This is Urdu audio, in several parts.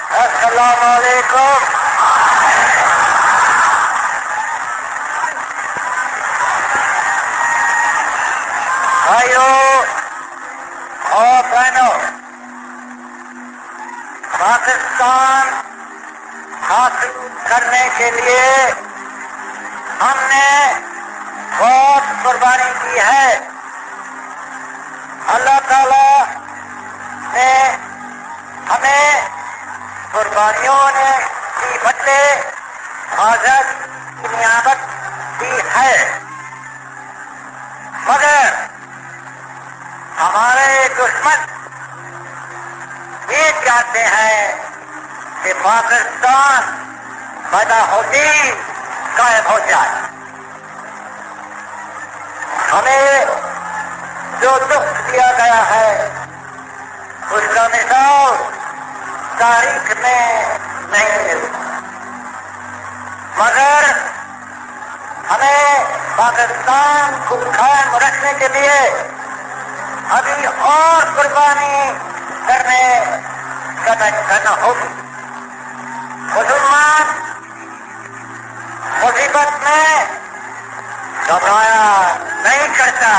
السلام علیکم. بھائیوں اور بہنوں، پاکستان حاصل کرنے کے لیے ہم نے بہت قربانی کی ہے. اللہ تعالیٰ نے ہمیں قربانیوں نے کی بدلے آزاد کی نعمت دی ہے، مگر ہمارے دشمن یہ چاہتے ہیں کہ پاکستان پیدا ہوتی قائم ہو جائے. ہمیں جو دکھ دیا گیا ہے اس کا مثال تاریخ میں نہیں ملتا، مگر ہمیں پاکستان کو قائم رکھنے کے لیے ابھی اور قربانی کرنا ہوگی. مسلمان مصیبت میں گھبرایا نہیں کرتا.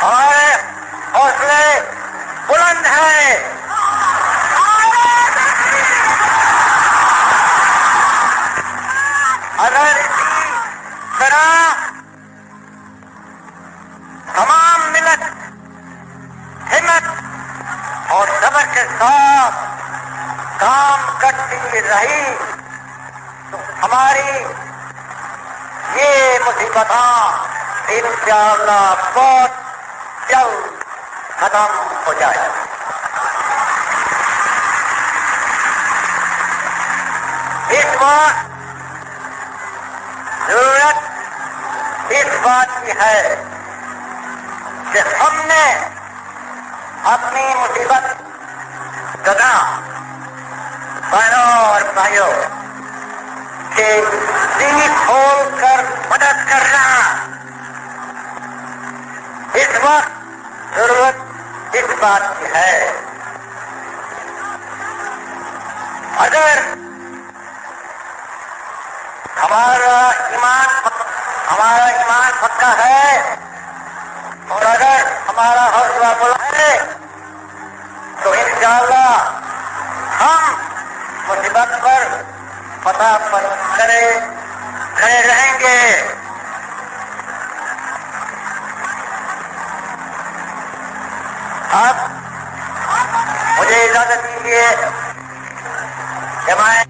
ہمارے حوصلے بلند ہیں. اگر اسی طرح تمام ملت ہمت اور صبر کے ساتھ کام کرتی رہی تو ہماری یہ مصیبتیں انشاءاللہ بہت جلد ختم ہو جائے. اس وقت ضرورت اس بات کی ہے کہ ہم نے اپنی مصیبت گزرا بہنوں اور بھائیوں کہ دل کھول کر مدد کرنا. اس وقت ضرورت اس بات کی ہے. اگر ہمارا ایمان پکا ہے اور اگر ہمارا حوصلہ بلند ہے تو انشاءاللہ ہم مصیبت پر فتح کھڑے رہیں گے. اب مجھے اجازت دیجیے کہ میں